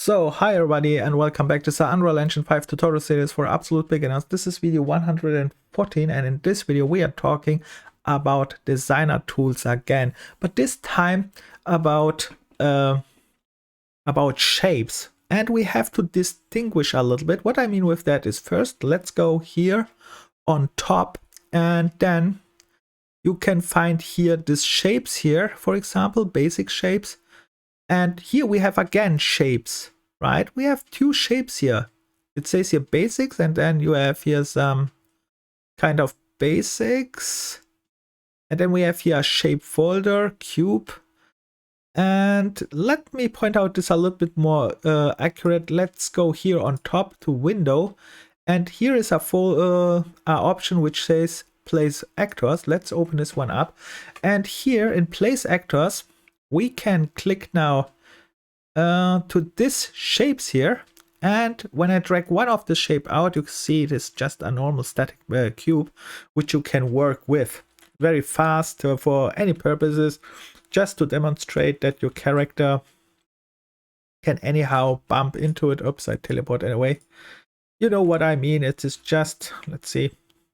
So, hi everybody and welcome back to the Unreal Engine 5 tutorial series for absolute beginners. This is video 114 and in this video we are talking about designer tools again, but this time about shapes. And we have to distinguish a little bit. What I mean with that is, first let's go here on top, and then you can find here these shapes here, for example, basic shapes. And here we have again shapes, right? We have two shapes here. It says here basics, and then you have here some kind of basics. And then we have here a shape folder, cube. And let me point out this a little bit more accurate. Let's go here on top to window. And here is a full option which says place actors. Let's open this one up. And here in place actors, we can click now to this shapes here, and when I drag one of the shape out, you can see it is just a normal static cube which you can work with very fast for any purposes, just to demonstrate that your character can anyhow bump into it. Oops, I teleport anyway. You know what I mean. It is just, let's see,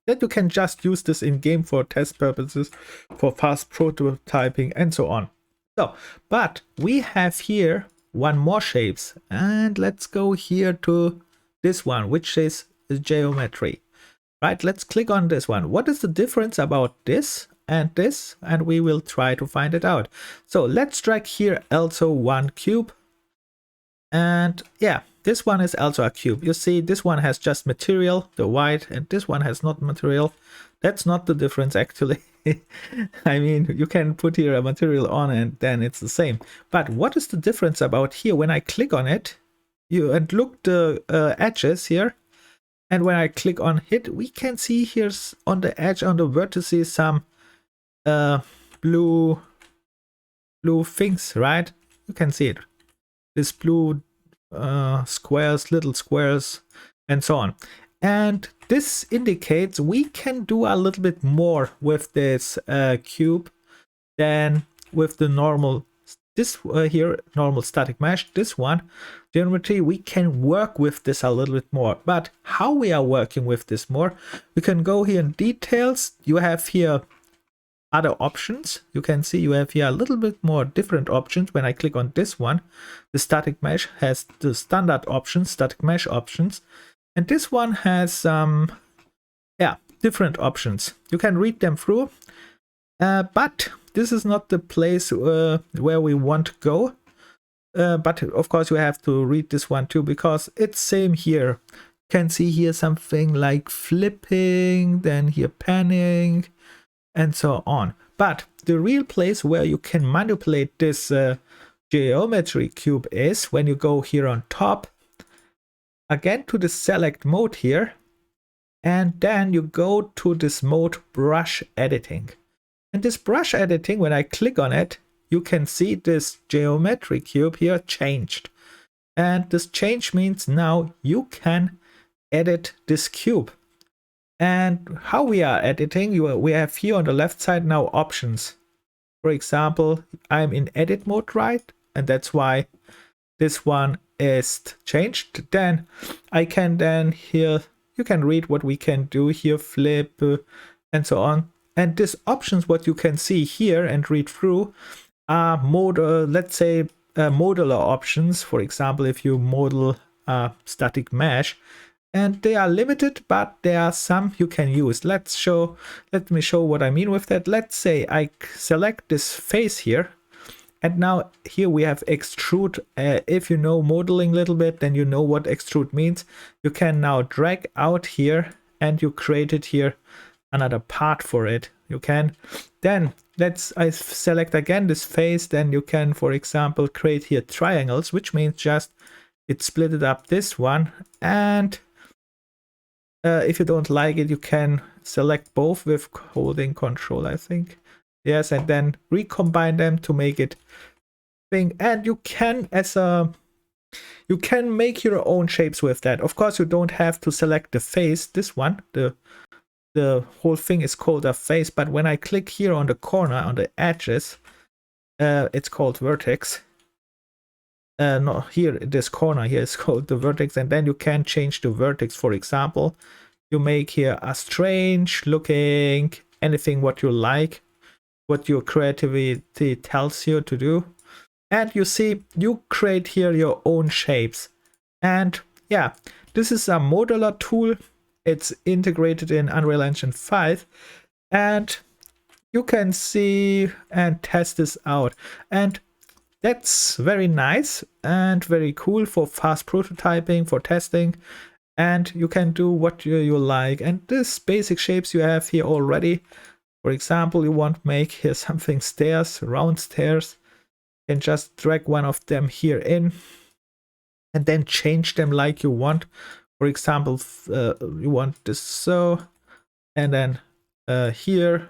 that you can just use this in game for test purposes, for fast prototyping and so on. So, but we have here one more shapes, and let's go here to this one, which is geometry, right? Let's click on this one. What is the difference about this? And we will try to find it out. So let's drag here also one cube, and yeah, this one is also a cube. You see, this one has just material, the white, and this one has not material. That's not the difference actually. I mean, you can put here a material on and then it's the same. But what is the difference about here? When I click on it, and look the edges here, and when I click on hit, we can see here's on the edge, on the vertices, some blue things, right? You can see it. This blue squares, little squares, and so on. And this indicates we can do a little bit more with this cube than with the normal, this here, normal static mesh. This one, geometry, we can work with this a little bit more. But how we are working with this more, we can go here in details. You have here other options. You can see you have here a little bit more different options. When I click on this one, the static mesh has the standard options, static mesh options. And this one has different options. You can read them through, but this is not the place where we want to go. But of course you have to read this one too, because it's same here. You can see here something like flipping, then here panning, and so on. But the real place where you can manipulate this geometry cube is when you go here on top, again to the select mode here, and then you go to this mode brush editing. And this brush editing, when I click on it, you can see this geometry cube here changed. And this change means now you can edit this cube. And how we are editing, we have here on the left side now options. For example, I'm in edit mode, right? And that's why this one is changed. Then I can here, you can read what we can do here, flip and so on. And these options, what you can see here and read through, are let's say modeler options. For example, if you model a static mesh, and they are limited, but there are some you can use. Let me show what I mean with that. Let's say I select this face here, and now here we have extrude. If you know modeling a little bit, then you know what extrude means. You can now drag out here, and you created here another part for it. You can then, I select again this face, then you can, for example, create here triangles, which means just it split it up this one. And if you don't like it, you can select both with holding control, I think. Yes, and then recombine them to make it thing. And you can you can make your own shapes with that. Of course, you don't have to select the face, this one, the whole thing is called a face, but when I click here on the corner, on the edges, it's called vertex. no, here this corner here is called the vertex, and then you can change the vertex. For example, you make here a strange looking anything what you like, what your creativity tells you to do. And you see, you create here your own shapes. And yeah, this is a modeler tool. It's integrated in Unreal Engine 5, and you can see and test this out. And that's very nice and very cool for fast prototyping, for testing, and you can do what you like. And this basic shapes you have here already. For example, you want to make here something stairs, round stairs, and just drag one of them here in and then change them like you want. For example, you want this so, and then here a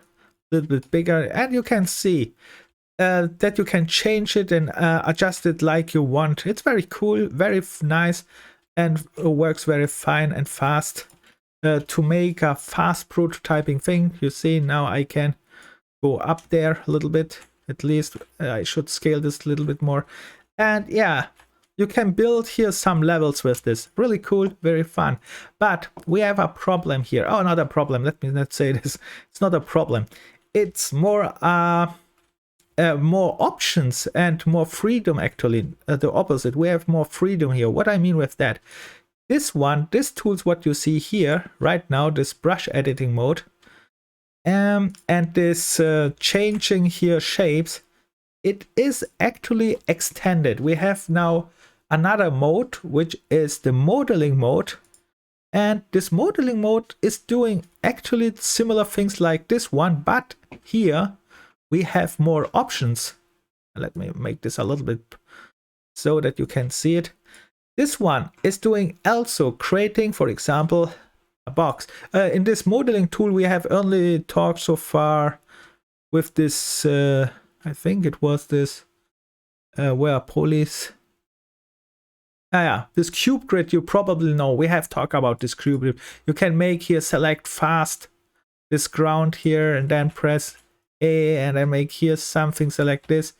little bit bigger, and you can see that you can change it and adjust it like you want. It's very cool, very nice, and works very fine and fast to make a fast prototyping thing. You see, now I can go up there a little bit. At least I should scale this a little bit more. And yeah, you can build here some levels with this. Really cool, very fun. But we have a problem here. Oh, not a problem. Let me not say this. It's not a problem. It's more more options and more freedom, actually. The opposite. We have more freedom here. What I mean with that, this tool's what you see here right now, this brush editing mode, and this changing here shapes, it is actually extended. We have now another mode, which is the modeling mode, and this modeling mode is doing actually similar things like this one, but here we have more options. Let me make this a little bit so that you can see it. This one is doing also creating, for example, a box. In this modeling tool, we have only talked so far with this, I think it was this, where police. Yeah, this cube grid, you probably know. We have talked about this cube grid. You can make here, select fast this ground here, and then press A, and then make here something, select this,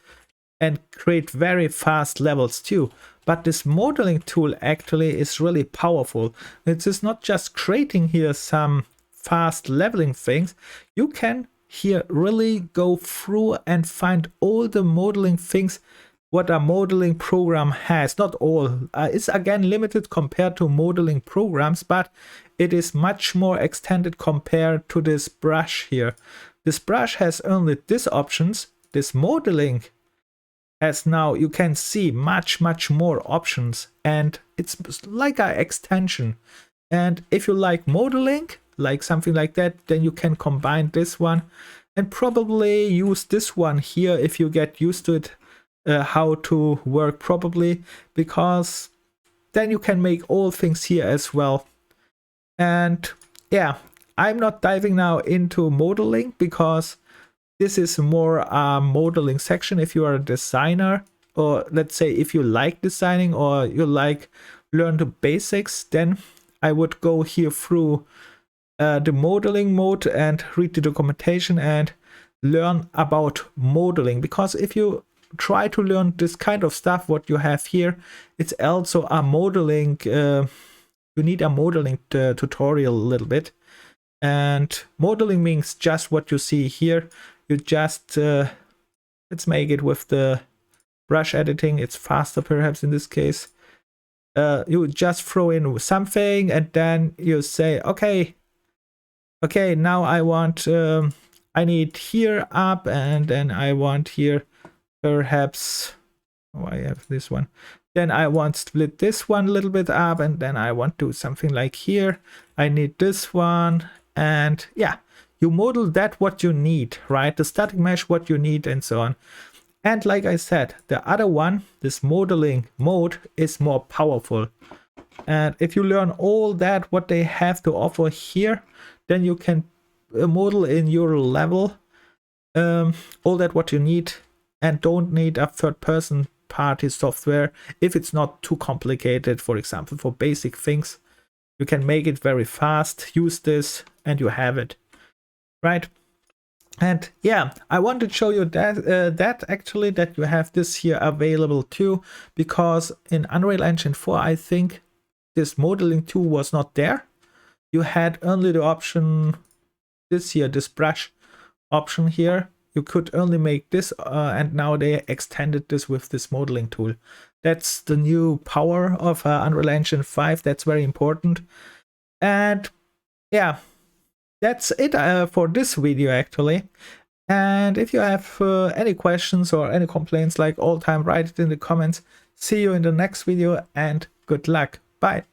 and create very fast levels too. But this modeling tool actually is really powerful. It is not just creating here some fast leveling things. You can here really go through and find all the modeling things what a modeling program has. Not all. It's again limited compared to modeling programs, but it is much more extended compared to this brush here. This brush has only these options. This modeling has now, you can see, much more options, and it's like an extension. And if you like modeling, like something like that, then you can combine this one and probably use this one here if you get used to it, how to work properly, because then you can make all things here as well. And yeah, I'm not diving now into modeling because this is more a modeling section. If you are a designer, or let's say if you like designing or you like learn the basics, then I would go here through the modeling mode and read the documentation and learn about modeling. Because if you try to learn this kind of stuff what you have here, it's also a modeling, you need a modeling tutorial a little bit. And modeling means just what you see here. You just let's make it with the brush editing, it's faster perhaps in this case. You just throw in something and then you say, okay, now I want I need here up, and then I want here perhaps, oh, I have this one, then I want split this one a little bit up, and then I want to do something like here, I need this one, and yeah, you model that what you need, right? The static mesh what you need, and so on. And like I said, the other one, this modeling mode, is more powerful. And if you learn all that what they have to offer here, then you can model in your level all that what you need, and don't need a third-person party software if it's not too complicated. For example, for basic things, you can make it very fast, use this, and you have it, right? And yeah, I want to show you that actually that you have this here available too, because in Unreal Engine 4 I think this modeling tool was not there. You had only the option this here, this brush option here. You could only make this, and now they extended this with this modeling tool. That's the new power of Unreal Engine 5. That's very important. And yeah, that's it for this video actually. And if you have any questions or any complaints like all time, write it in the comments. See you in the next video and good luck. Bye.